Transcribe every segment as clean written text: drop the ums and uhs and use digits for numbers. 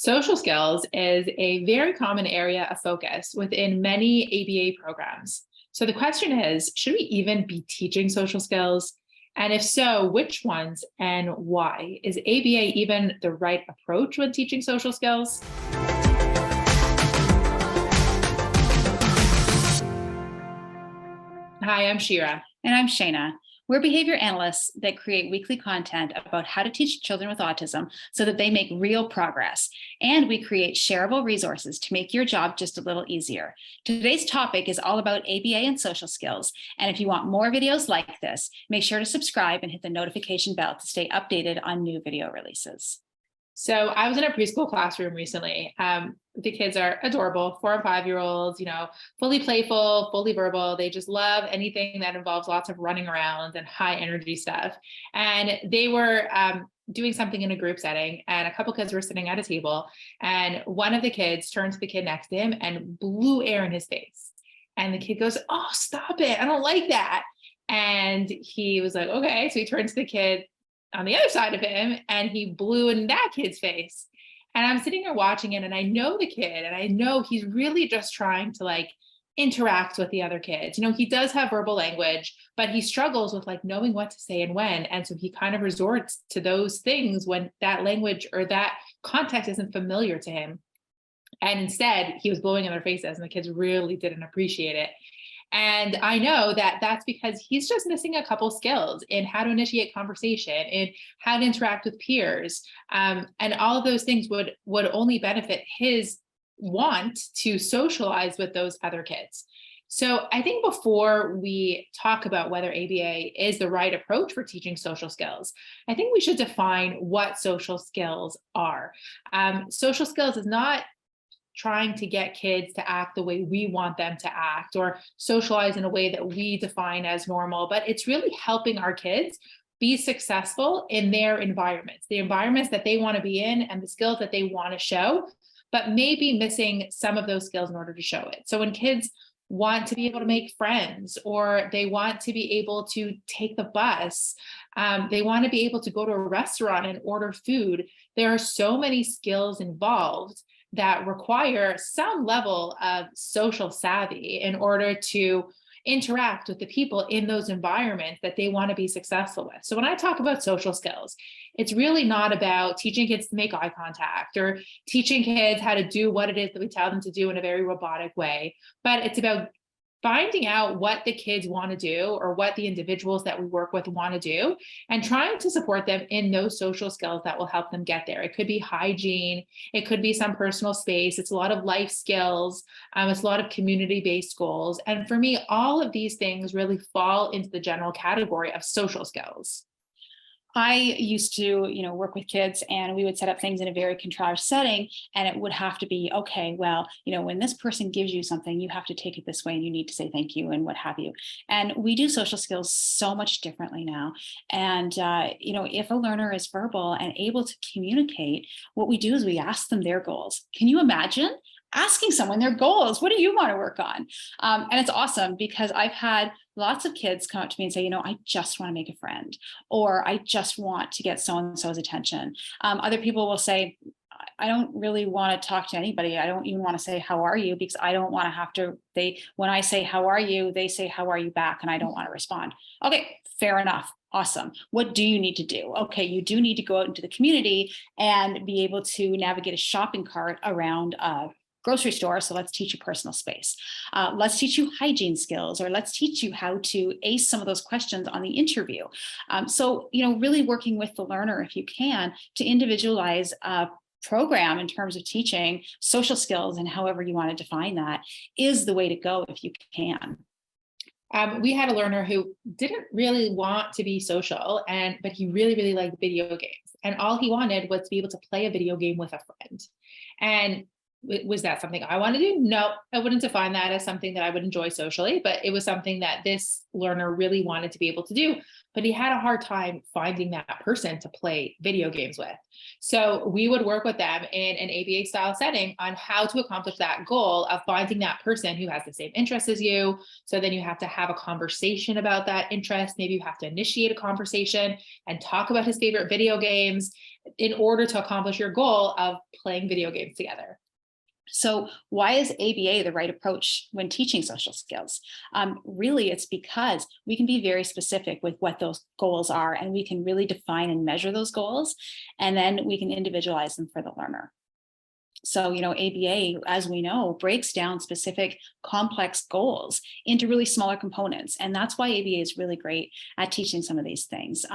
Social skills is a very common area of focus within many ABA programs. So the question is, should we even be teaching social skills? And if so, which ones and why? Is ABA even the right approach when teaching social skills? Hi, I'm Shira. And I'm Shayna. We're behavior analysts that create weekly content about how to teach children with autism so that they make real progress. And we create shareable resources to make your job just a little easier. Today's topic is all about ABA and social skills. And if you want more videos like this, make sure to subscribe and hit the notification bell to stay updated on new video releases. So I was in a preschool classroom recently. The kids are adorable, 4 and 5-year-olds, fully playful, fully verbal. They just love anything that involves lots of running around and high energy stuff. And they were doing something in a group setting, and a couple kids were sitting at a table, and one of the kids turned to the kid next to him and blew air in his face. And the kid goes, "Oh, stop it. I don't like that." And he was like, "Okay." So he turned to the kid on the other side of him and he blew in that kid's face. And I'm sitting here watching it, and I know the kid, and I know he's really just trying to interact with the other kids. He does have verbal language, but he struggles with knowing what to say and when. And so he kind of resorts to those things when that language or that context isn't familiar to him. And instead he was blowing in their faces, and the kids really didn't appreciate it. And I know that that's because he's just missing a couple skills in how to initiate conversation, in how to interact with peers. And all of those things would only benefit his want to socialize with those other kids. So I think before we talk about whether ABA is the right approach for teaching social skills, I think we should define what social skills are. Social skills is not trying to get kids to act the way we want them to act or socialize in a way that we define as normal, but it's really helping our kids be successful in their environments, the environments that they want to be in and the skills that they want to show, but maybe missing some of those skills in order to show it. So when kids want to be able to make friends, or they want to be able to take the bus, they want to be able to go to a restaurant and order food, there are so many skills involved that require some level of social savvy in order to interact with the people in those environments that they want to be successful with. So when I talk about social skills, it's really not about teaching kids to make eye contact or teaching kids how to do what it is that we tell them to do in a very robotic way, but it's about finding out what the kids want to do or what the individuals that we work with want to do and trying to support them in those social skills that will help them get there. It could be hygiene. It could be some personal space. It's a lot of life skills. It's a lot of community-based goals. And for me, all of these things really fall into the general category of social skills. I used to, work with kids, and we would set up things in a very contrived setting, and it would have to be, okay, well, when this person gives you something, you have to take it this way and you need to say thank you and what have you. And we do social skills so much differently now. And, if a learner is verbal and able to communicate, what we do is we ask them their goals. Can you imagine asking someone their goals? What do you want to work on? And it's awesome because I've had lots of kids come up to me and say, I just want to make a friend, or I just want to get so-and-so's attention. Other people will say, I don't really want to talk to anybody. I don't even want to say, how are you? Because I don't want to have to, when I say, how are you? They say, how are you back? And I don't want to respond. Okay, fair enough. Awesome. What do you need to do? Okay, you do need to go out into the community and be able to navigate a shopping cart around grocery store. So let's teach you personal space. Let's teach you hygiene skills, or let's teach you how to ace some of those questions on the interview. So, really working with the learner, if you can, to individualize a program in terms of teaching social skills, and however you want to define that, is the way to go if you can. We had a learner who didn't really want to be social, but he really, really liked video games. And all he wanted was to be able to play a video game with a friend. And Was that something I want to do? No, I wouldn't define that as something that I would enjoy socially, but it was something that this learner really wanted to be able to do. But he had a hard time finding that person to play video games with. So we would work with them in an ABA style setting on how to accomplish that goal of finding that person who has the same interests as you. So then you have to have a conversation about that interest. Maybe you have to initiate a conversation and talk about his favorite video games in order to accomplish your goal of playing video games together. So why is ABA the right approach when teaching social skills? Really, it's because we can be very specific with what those goals are, and we can really define and measure those goals, and then we can individualize them for the learner. So, ABA, as we know, breaks down specific complex goals into really smaller components. And that's why ABA is really great at teaching some of these things.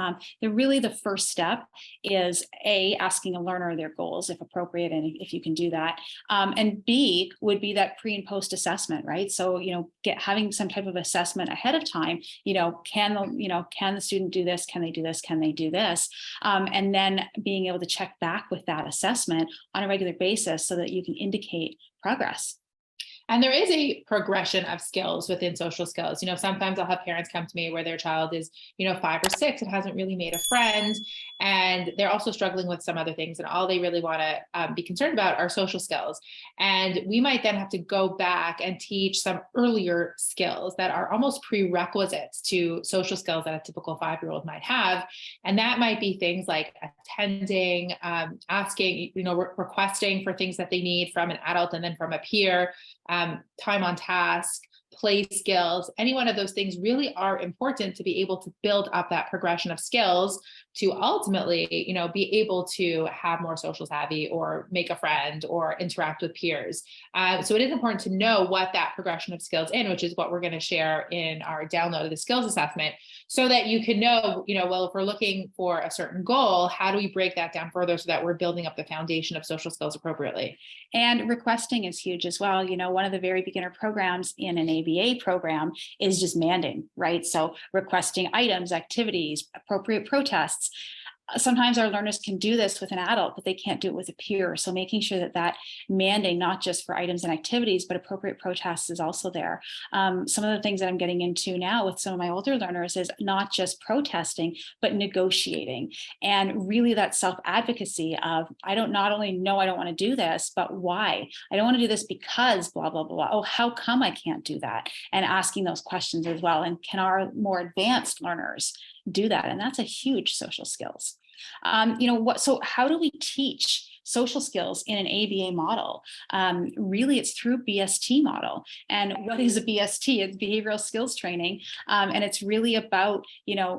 The first step is asking a learner their goals, if appropriate, and if you can do that. And B would be that pre and post assessment, right? So, having some type of assessment ahead of time, can the student do this? Can they do this? Can they do this? And then being able to check back with that assessment on a regular basis, so that you can indicate progress. And there is a progression of skills within social skills. Sometimes I'll have parents come to me where their child is, 5 or 6 and hasn't really made a friend. And they're also struggling with some other things. And all they really want to be concerned about are social skills. And we might then have to go back and teach some earlier skills that are almost prerequisites to social skills that a typical 5-year-old might have. And that might be things like attending, asking, requesting for things that they need from an adult and then from a peer. Time on task, play skills, any one of those things really are important to be able to build up that progression of skills to ultimately, be able to have more social savvy or make a friend or interact with peers. So it is important to know what that progression of skills in, which is what we're going to share in our download of the skills assessment, so that you can know, well, if we're looking for a certain goal, how do we break that down further so that we're building up the foundation of social skills appropriately? And requesting is huge as well. One of the very beginner programs in an ABA program is just manding, right? So requesting items, activities, appropriate protests. Sometimes our learners can do this with an adult, but they can't do it with a peer. So making sure that manding, not just for items and activities, but appropriate protests is also there. Some of the things that I'm getting into now with some of my older learners is not just protesting, but negotiating. And really that self-advocacy of, not only know I don't want to do this, but why? I don't want to do this because blah, blah, blah. Oh, how come I can't do that? And asking those questions as well. And can our more advanced learners do that? And that's a huge social skills. So how do we teach social skills in an ABA model? Really, it's through BST model. And what is a BST? It's behavioral skills training. And it's really about,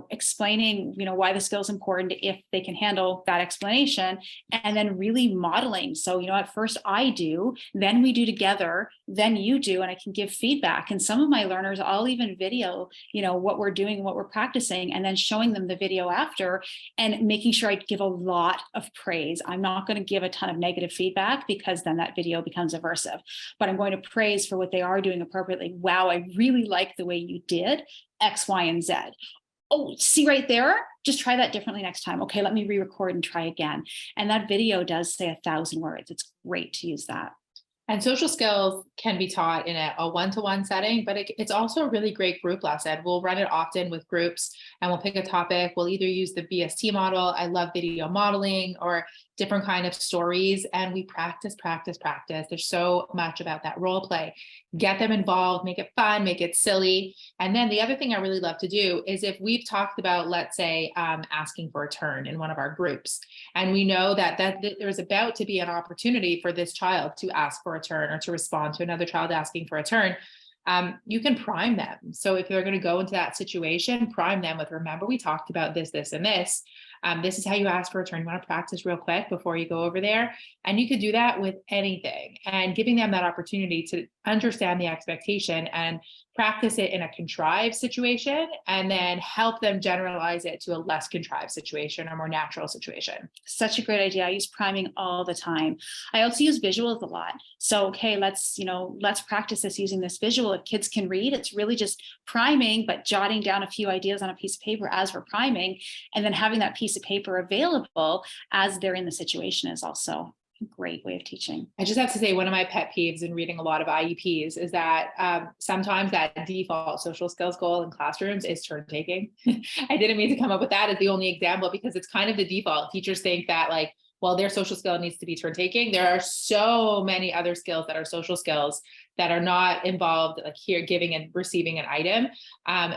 explaining, why the skill is important if they can handle that explanation, and then really modeling. So, at first I do, then we do together, then you do, and I can give feedback. And some of my learners, I'll even video, what we're doing, what we're practicing, and then showing them the video after and making sure I give a lot of praise. I'm not going to give a ton of negative feedback because then that video becomes aversive, but I'm going to praise for what they are doing appropriately. Wow, I really like the way you did X, Y, and Z. Oh, see right there? Just try that differently next time. Okay, let me re-record and try again. And that video does say 1,000 words. It's great to use that. And social skills can be taught in a one-to-one setting, but it's also a really great group lesson. We'll run it often with groups and we'll pick a topic. We'll either use the BST model. I love video modeling, or different kind of stories. And we practice. There's so much about that role play. Get them involved, make it fun, make it silly. And then the other thing I really love to do is if we've talked about, let's say, asking for a turn in one of our groups, and we know that there's about to be an opportunity for this child to ask for a turn or to respond to another child asking for a turn, you can prime them. So if they're going to go into that situation, prime them with, remember, we talked about this, this, and this. This is how you ask for a turn. You want to practice real quick before you go over there. And you could do that with anything, and giving them that opportunity to understand the expectation and practice it in a contrived situation, and then help them generalize it to a less contrived situation or more natural situation. Such a great idea. I use priming all the time. I also use visuals a lot. So, okay, let's practice this using this visual. If kids can read, it's really just priming, but jotting down a few ideas on a piece of paper as we're priming, and then having that piece of paper available as they're in the situation is also great way of teaching. I just have to say, one of my pet peeves in reading a lot of IEPs is that sometimes that default social skills goal in classrooms is turn taking. I didn't mean to come up with that as the only example, because it's kind of the default. Teachers think that, like, well, their social skill needs to be turn taking. There are so many other skills that are social skills that are not involved, like here, giving and receiving an item.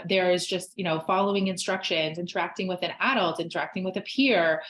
There is just, following instructions, interacting with an adult, interacting with a peer,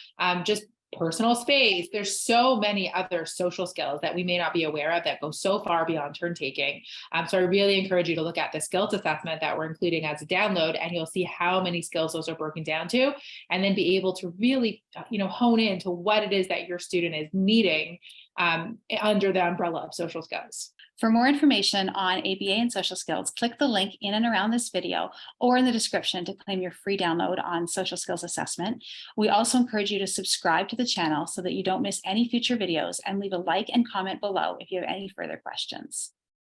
just personal space. There's so many other social skills that we may not be aware of that go so far beyond turn taking. So I really encourage you to look at the skills assessment that we're including as a download, and you'll see how many skills those are broken down to, and then be able to really, hone in to what it is that your student is needing under the umbrella of social skills. For more information on ABA and social skills, click the link in and around this video or in the description to claim your free download on social skills assessment. We also encourage you to subscribe to the channel so that you don't miss any future videos, and leave a like and comment below if you have any further questions.